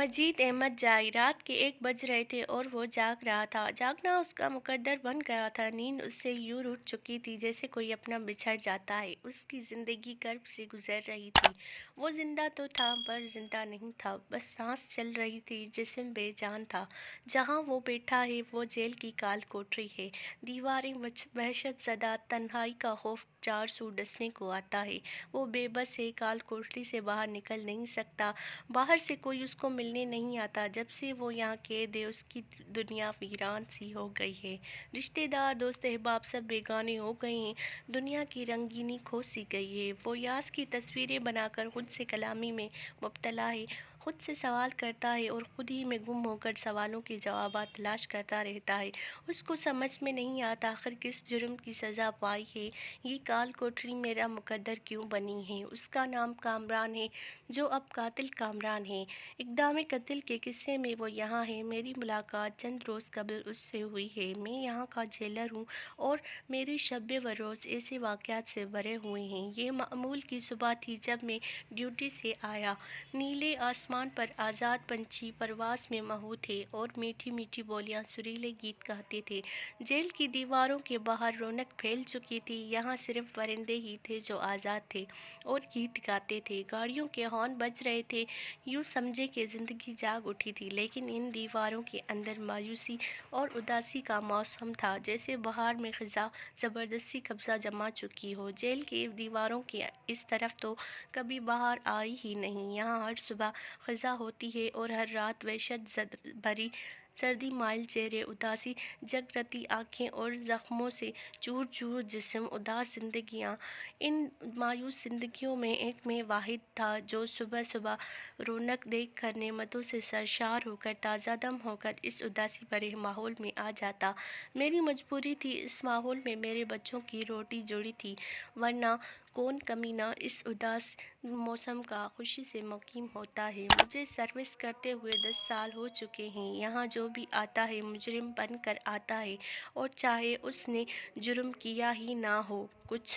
मजीद अहमद जागी। रात के 1 बज रहे थे और वो जाग रहा था। जागना उसका मुकद्दर बन गया था। नींद उससे यूं रूठ चुकी थी जैसे कोई अपना बिछड़ जाता है। उसकी जिंदगी कर्ब से गुजर रही थी। वो जिंदा तो था पर जिंदा नहीं था, बस सांस चल रही थी, जिस्म बेजान था। जहाँ वो बैठा है वो जेल की काल कोठरी है। दीवारें वहशत ज़दा, तन्हाई का खौफ चार सू डसने को आता है। वो बेबस है, काल कोठरी से बाहर निकल नहीं सकता। बाहर से कोई उसको मिलने नहीं आता। जब से वो यहाँ कैद है उसकी दुनिया वीरान सी हो गई है। रिश्तेदार, दोस्त, अहबाब सब बेगाने हो गए हैं। दुनिया की रंगीनी खो सी गई है। वो यास की तस्वीरें बनाकर खुद से कलामी में मुब्तला है। खुद से सवाल करता है और खुद ही में गुम होकर सवालों के जवाबात तलाश करता रहता है। उसको समझ में नहीं आता आखिर किस जुर्म की सज़ा पाई है। ये काल कोठरी मेरा मुकद्दर क्यों बनी है। उसका नाम कामरान है, जो अब कातिल कामरान है। इक़दाम कत्ल के किस्से में वो यहाँ है। मेरी मुलाकात चंद रोज़ कबल उससे हुई है। मैं यहाँ का जेलर हूँ और मेरे शब व रोज़ ऐसे वाक़यात से भरे हुए हैं। ये मामूल की सुबह थी जब मैं ड्यूटी से आया। नीले आसमान पर आज़ाद पंछी परवास में महू थे और मीठी मीठी बोलियां सुरीले गीत गाते थे। जेल की दीवारों के बाहर रौनक फैल चुकी थी। यहाँ सिर्फ परिंदे ही थे जो आज़ाद थे और गीत गाते थे। गाड़ियों के हॉर्न बज रहे थे। यूँ समझे कि ज़िंदगी जाग उठी थी। लेकिन इन दीवारों के अंदर मायूसी और उदासी का मौसम था, जैसे बाहर में ख़ज़ा ज़बरदस्ती कब्ज़ा जमा चुकी हो। जेल की दीवारों के इस तरफ तो कभी बाहर आई ही नहीं। यहाँ हर सुबह ख़ज़ा होती है और हर रात वहशत भरी सर्दी, माइल चेहरे, उदासी जगरती आँखें और ज़ख्मों से चूर चूर जिस्म, उदास जिंदगियाँ। इन मायूस जिंदगियों में एक मैं वाहिद था जो सुबह सुबह रौनक देख कर नेमतों से सरशार होकर ताज़ा दम होकर इस उदासी भरे माहौल में आ जाता। मेरी मजबूरी थी, इस माहौल में मेरे बच्चों की रोटी जुड़ी थी, वरना कौन कमीना इस उदास मौसम का खुशी से मुकीम होता है। मुझे सर्विस करते हुए 10 साल हो चुके हैं। यहाँ जो भी आता है मुजरिम बन कर आता है, और चाहे उसने जुर्म किया ही ना हो। कुछ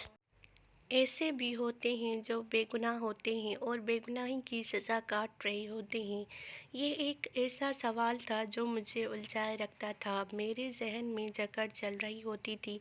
ऐसे भी होते हैं जो बेगुनाह होते हैं और बेगुनाही की सज़ा काट रहे होते हैं। ये एक ऐसा सवाल था जो मुझे उलझाए रखता था। मेरे जहन में जकड़ चल रही होती थी।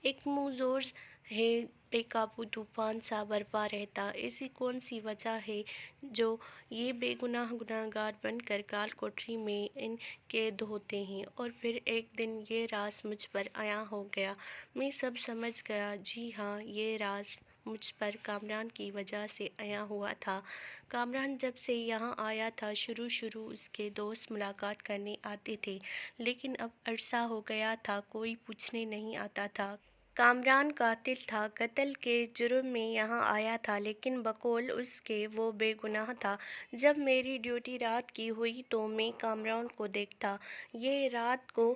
एक मुँह ज़ोर है, बेकाबू तूफ़ान सा बरपा रहता। ऐसी कौन सी वजह है जो ये बेगुनाह गुनहगार बनकर काल कोठरी में इन कैद होते हैं। और फिर एक दिन ये राज मुझ पर आया हो गया। मैं सब समझ गया। जी हाँ, ये राज मुझ पर कामरान की वजह से आया हुआ था। कामरान जब से यहाँ आया था, शुरू उसके दोस्त मुलाकात करने आते थे, लेकिन अब अरसा हो गया था कोई पूछने नहीं आता था। कामरान कातिल था, कत्ल के जुर्म में यहाँ आया था, लेकिन बकौल उसके वो बेगुनाह था। जब मेरी ड्यूटी रात की हुई तो मैं कामरान को देखता। ये रात को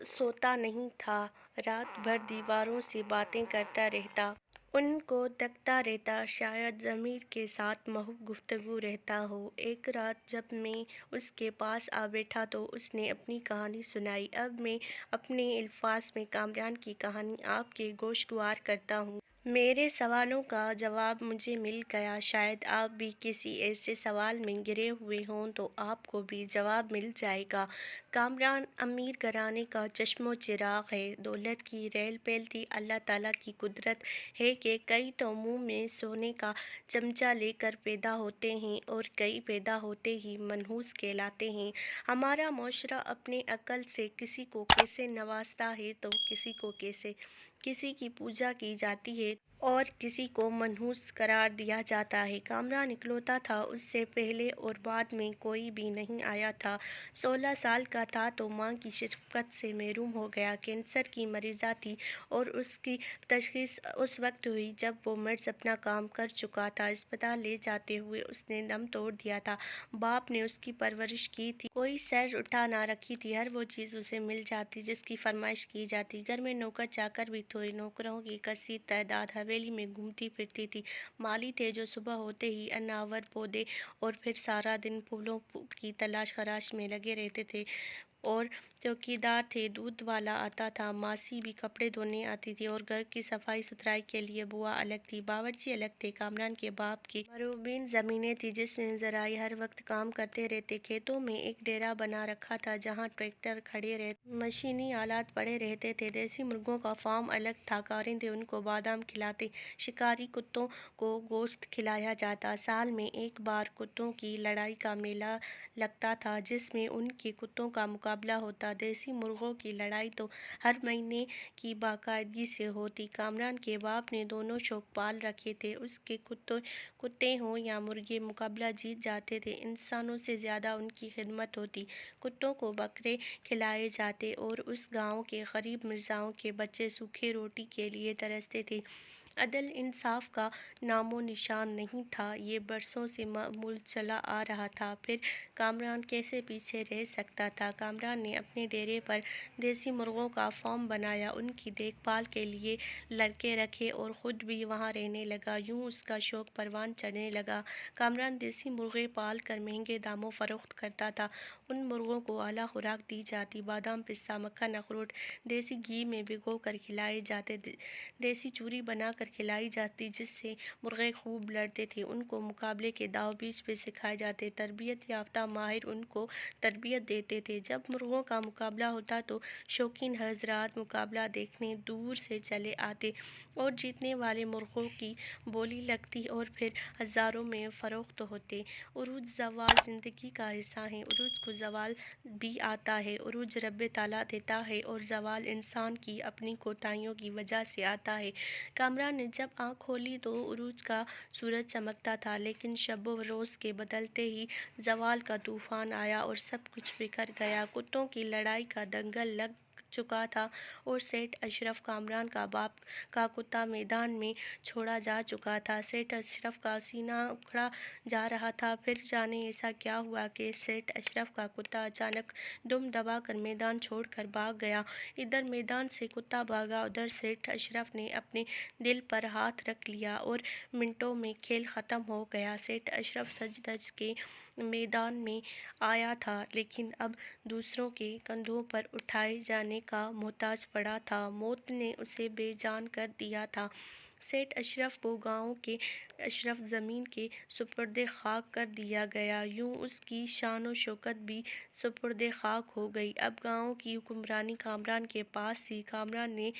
सोता नहीं था, रात भर दीवारों से बातें करता रहता, उनको तकता रहता। शायद ज़मीर के साथ महू गुफ्तगू रहता हो। एक रात जब मैं उसके पास आ बैठा तो उसने अपनी कहानी सुनाई। अब मैं अपने अल्फाज में कामरान की कहानी आपके गोशगुआर करता हूँ। मेरे सवालों का जवाब मुझे मिल गया। शायद आप भी किसी ऐसे सवाल में गिरे हुए हों तो आपको भी जवाब मिल जाएगा। कामरान अमीर घराने का चश्मो चिराग है। दौलत की रेल पेल थी। अल्लाह ताला की कुदरत है कि कई तो मुंह में सोने का चमचा लेकर पैदा होते हैं और कई पैदा होते ही मनहूस कहलाते हैं। हमारा मुआशरा अपने अक्ल से किसी को कैसे नवाजता है तो किसी को कैसे, किसी की पूजा की जाती है और किसी को मनहूस करार दिया जाता है। कामरान इकलौता था, उससे पहले और बाद में कोई भी नहीं आया था। 16 साल का था तो माँ की शफ़क़त से महरूम हो गया। कैंसर की मरीज़ा थी और उसकी तशख़ीस उस वक्त हुई जब वो मर्ज़ अपना काम कर चुका था। अस्पताल ले जाते हुए उसने दम तोड़ दिया था। बाप ने उसकी परवरिश की थी, कोई सर उठा ना रखी थी। हर वो चीज़ उसे मिल जाती जिसकी फरमाइश की जाती। घर में नौकर चाकर भी थे, नौकरों की कसीर तादाद हवेली में घूमती फिरती थी। माली थे जो सुबह होते ही अनावर पौधे और फिर सारा दिन फूलों की तलाश खराश में लगे रहते थे और चौकीदार थे, दूध वाला आता था, मासी भी कपड़े धोने आती थी और घर की सफाई सुथराई के लिए बुआ अलग थी, बावर्ची अलग थे। कामरान के बाप की मरूबीन जमीनें थी जिसमें जराई हर वक्त काम करते रहते। खेतों में एक डेरा बना रखा था जहाँ ट्रैक्टर खड़े रहते, मशीनी आलात पड़े रहते थे। देसी मुर्गों का फार्म अलग था, कारिंदे उनको बादाम खिलाते, शिकारी कुत्तों को गोश्त खिलाया जाता। साल में एक बार कुत्तों की लड़ाई का मेला लगता था जिसमें उनके कुत्तों का मुकाबला होता। देसी मुर्गों की लड़ाई तो हर महीने की बाकायदगी से होती। कामरान के बाप ने दोनों शौक पाल रखे थे, उसके कुत्ते हों या मुर्गे, मुकाबला जीत जाते थे। इंसानों से ज़्यादा उनकी खिदमत होती। कुत्तों को बकरे खिलाए जाते और उस गांव के गरीब मिर्जाओं के बच्चे सूखी रोटी के लिए तरसते थे। अदल इंसाफ का नामो निशान नहीं था। ये बरसों से मामूल चला आ रहा था, फिर कामरान कैसे पीछे रह सकता था। कामरान ने अपने डेरे पर देसी मुर्गों का फार्म बनाया, उनकी देखभाल के लिए लड़के रखे और ख़ुद भी वहाँ रहने लगा। यूँ उसका शौक परवान चढ़ने लगा। कामरान देसी मुर्गे पाल कर महंगे दामों फरोख्त करता था। उन मुर्गों को आला खुराक दी जाती, बादाम, पिस्ता, मक्खन, अखरोट देसी घी में भिगो कर खिलाए जाते, देसी चूरी बना कर खिलाई जाती जिससे मुर्गे खूब लड़ते थे। उनको मुकाबले के दाव बीच पे सिखाए जाते, तरबियत याफ्ता माहिर उनको तरबियत देते थे। जब मुर्गों का मुकाबला होता तो शौकीन हजरात मुकाबला देखने दूर से चले आते और जीतने वाले मुर्गों की बोली लगती और फिर हज़ारों में फ़रोख्त होते। उरूज ज़वाल ज़िंदगी का हिस्सा है, उरूज को ज़वाल भी आता है। उरूज रब्बे ताला देता है और ज़वाल इंसान की अपनी कोताहियों की वजह से आता है। कामरान ने जब आँख खोली तो उरूज का सूरज चमकता था, लेकिन शब रोज़ के बदलते ही ज़वाल का तूफ़ान आया और सब कुछ बिखर गया। कुत्तों की लड़ाई का दंगल लग चुका था और सेठ अशरफ, कामरान का बाप का कुत्ता, मैदान में छोड़ा जा चुका था। सेठ अशरफ का सीना उखड़ा जा रहा था। फिर जाने ऐसा क्या हुआ कि सेठ अशरफ का कुत्ता अचानक दुम दबा कर मैदान छोड़कर भाग गया। इधर मैदान से कुत्ता भागा, उधर सेठ अशरफ ने अपने दिल पर हाथ रख लिया और मिनटों में खेल ख़त्म हो गया। सेठ अशरफ सज धज के मैदान में आया था, लेकिन अब दूसरों के कंधों पर उठाए जाने का मोहताज पड़ा था। मौत ने उसे बेजान कर दिया था। सेठ अशरफ को गांव के अशरफ ज़मीन के सुपुर्दे खाक कर दिया गया। यूँ उसकी शान व शौकत भी सुपुर्दे खाक हो गई। अब गांव की हुक्मरानी कामरान के पास थी। कामरान ने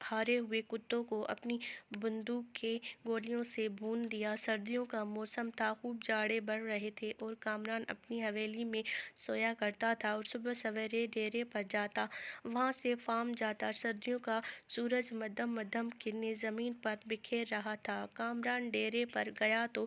हारे हुए कुत्तों को अपनी बंदूक के गोलियों से भून दिया। सर्दियों का मौसम था, खूब जाड़े बढ़ रहे थे और कामरान अपनी हवेली में सोया करता था और सुबह सवेरे डेरे पर जाता, वहाँ से फार्म जाता। सर्दियों का सूरज मध्यम मध्यम किरणें ज़मीन पर बिखेर रहा था। कामरान डेरे पर गया तो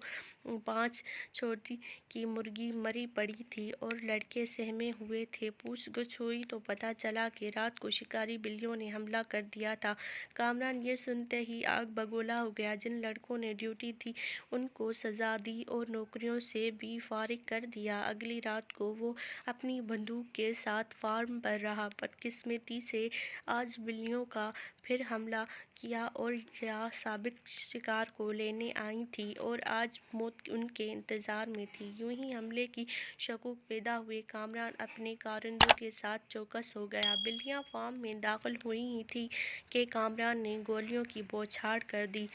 5 छोटी की मुर्गी मरी पड़ी थी और लड़के सहमे हुए थे। पूछगछ हुई तो पता चला कि रात को शिकारी बिल्लियों ने हमला कर दिया था। कामरान ये सुनते ही आग बगोला हो गया। जिन लड़कों ने ड्यूटी थी उनको सज़ा दी और नौकरियों से भी फारिग कर दिया। अगली रात को वो अपनी बंदूक के साथ फार्म पर रहा। बदकिस्मती से आज बिल्लियों का फिर हमला किया और या साबिक शिकार को लेने आई थी और आज मौत उनके इंतज़ार में थी। यूं ही हमले की शकूक पैदा हुए। कामरान अपने कारिंदों के साथ चौकस हो गया। बिल्लियां फार्म में दाखिल हुई ही थी कि कामरान ने गोलियों की बौछार कर दी।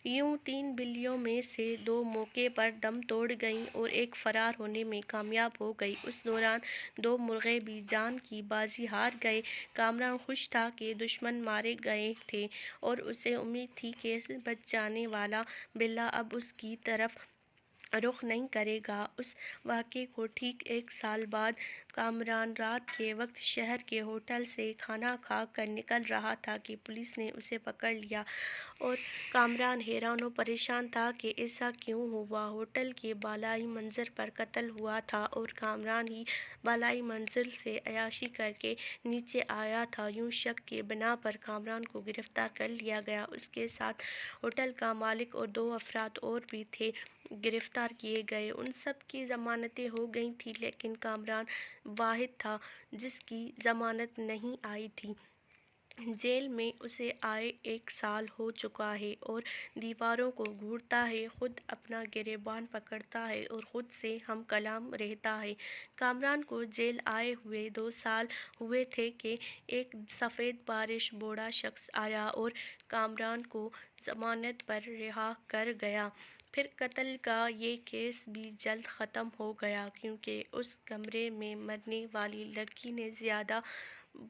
यूं 3 बिल्लियों में से 2 मौके पर दम तोड़ गईं और एक फरार होने में कामयाब हो गई। उस दौरान 2 मुर्गे भी जान की बाजी हार गए। कामरान खुश था कि दुश्मन मारे गए थे और उसे उम्मीद थी कि बच जाने वाला बिल्ला अब उसकी तरफ रुख नहीं करेगा। उस वाक़े को ठीक 1 साल बाद कामरान रात के वक्त शहर के होटल से खाना खा कर निकल रहा था कि पुलिस ने उसे पकड़ लिया और कामरान हैरान और परेशान था कि ऐसा क्यों हुआ। होटल के बालाई मंजिल पर कत्ल हुआ था और कामरान ही बालाई मंजिल से अय्याशी करके नीचे आया था। यूँ शक के बिना पर कामरान को गिरफ्तार कर लिया गया। उसके साथ होटल का मालिक और 2 अफराद और भी थे, गिरफ्तार किए गए। उन सब की ज़मानतें हो गई थी, लेकिन कामरान वाहिद था जिसकी ज़मानत नहीं आई थी। जेल में उसे आए 1 साल हो चुका है और दीवारों को घूरता है, खुद अपना गिरेबान पकड़ता है और खुद से हम कलाम रहता है। कामरान को जेल आए हुए 2 साल हुए थे कि एक सफ़ेद बारिश बोड़ा शख्स आया और कामरान को जमानत पर रिहा कर गया। फिर कत्ल का ये केस भी जल्द ख़त्म हो गया, क्योंकि उस कमरे में मरने वाली लड़की ने ज़्यादा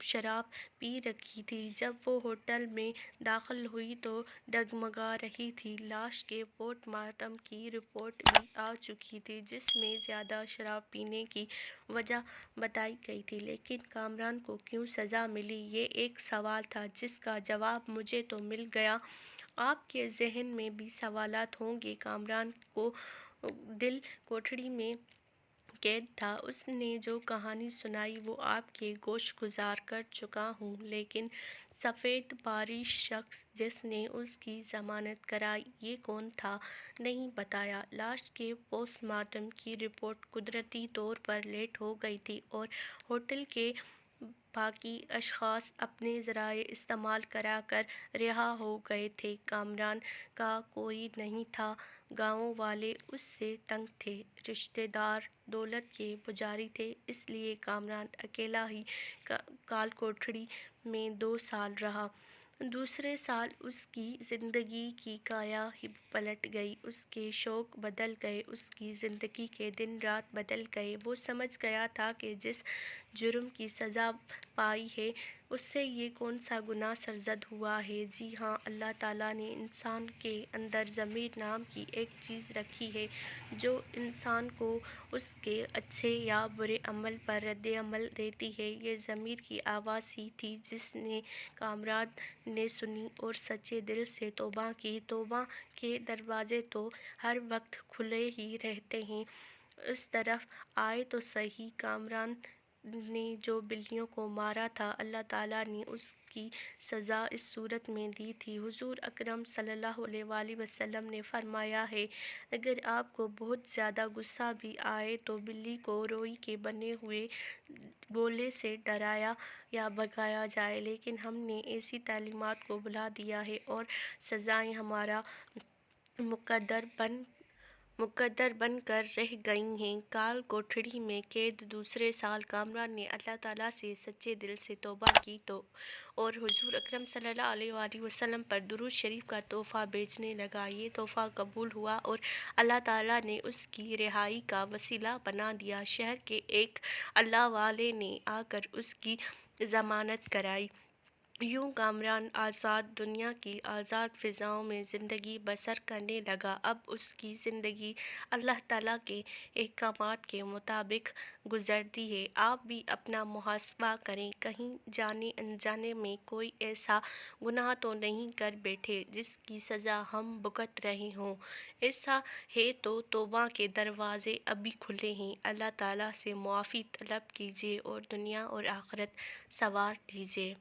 शराब पी रखी थी। जब वो होटल में दाखिल हुई तो डगमगा रही थी। लाश के पोस्टमार्टम की रिपोर्ट भी आ चुकी थी, जिसमें ज़्यादा शराब पीने की वजह बताई गई थी। लेकिन कामरान को क्यों सज़ा मिली, ये एक सवाल था जिसका जवाब मुझे तो मिल गया। आपके ज़हन में भी सवालात होंगे। कामरान को दिल कोठरी में कैद था। उसने जो कहानी सुनाई वो आपके गोश गुजार कर चुका हूँ, लेकिन सफ़ेद बारिश शख्स जिसने उसकी ज़मानत कराई, ये कौन था, नहीं बताया। लाश के पोस्टमार्टम की रिपोर्ट कुदरती तौर पर लेट हो गई थी और होटल के बाकी अशख़ास अपने ज़राए इस्तेमाल करा कर रिहा हो गए थे। कामरान का कोई नहीं था, गाँव वाले उससे तंग थे, रिश्तेदार दौलत के पुजारी थे, इसलिए कामरान अकेला ही काल कोठड़ी में 2 साल रहा। दूसरे साल उसकी ज़िंदगी की काया ही पलट गई। उसके शौक़ बदल गए, उसकी ज़िंदगी के दिन रात बदल गए। वो समझ गया था कि जिस जुर्म की सज़ा पाई है, उससे ये कौन सा गुनाह सरज़द हुआ है। जी हाँ, अल्लाह ताला ने इंसान के अंदर ज़मीर नाम की एक चीज़ रखी है, जो इंसान को उसके अच्छे या बुरे अमल पर रद्द-ए-अमल देती है। ये ज़मीर की आवाज़ ही थी जिसने कामरान ने सुनी और सच्चे दिल से तौबा की। तौबा के दरवाज़े तो हर वक्त खुले ही रहते हैं। इस तरफ आए तो सही। कामरान ने जो बिल्लियों को मारा था, अल्लाह ताला ने उसकी सज़ा इस सूरत में दी थी। हुज़ूर अकरम सल्लल्लाहु अलैहि वसल्लम ने फरमाया है, अगर आपको बहुत ज़्यादा गुस्सा भी आए तो बिल्ली को रुई के बने हुए गोले से डराया या भगाया जाए। लेकिन हमने ऐसी तालीमात को भुला दिया है और सज़ाएँ हमारा मुकद्दर बन कर रह गई हैं। काल कोठड़ी में कैद दूसरे साल कामरान ने अल्लाह ताला से सच्चे दिल से तौबा की तो और हुज़ूर अकरम सल्लल्लाहु अलैहि वसल्लम पर दुरूद शरीफ का तोहफ़ा भेजने लगा। ये तोहफ़ा कबूल हुआ और अल्लाह ताला ने उसकी रिहाई का वसीला बना दिया। शहर के एक अल्लाह वाले ने आकर उसकी ज़मानत कराई। यूं कामरान आज़ाद दुनिया की आज़ाद फ़िज़ाओं में ज़िंदगी बसर करने लगा। अब उसकी ज़िंदगी अल्लाह ताला के अहकामात के मुताबिक गुज़रती है। आप भी अपना मुहासबा करें, कहीं जाने अनजाने में कोई ऐसा गुनाह तो नहीं कर बैठे जिसकी सज़ा हम भुगत रहे हों। ऐसा है तो तौबा के दरवाज़े अभी खुले हैं। अल्लाह ताला से मुआफ़ी तलब कीजिए और दुनिया और आखिरत संवार लीजिए।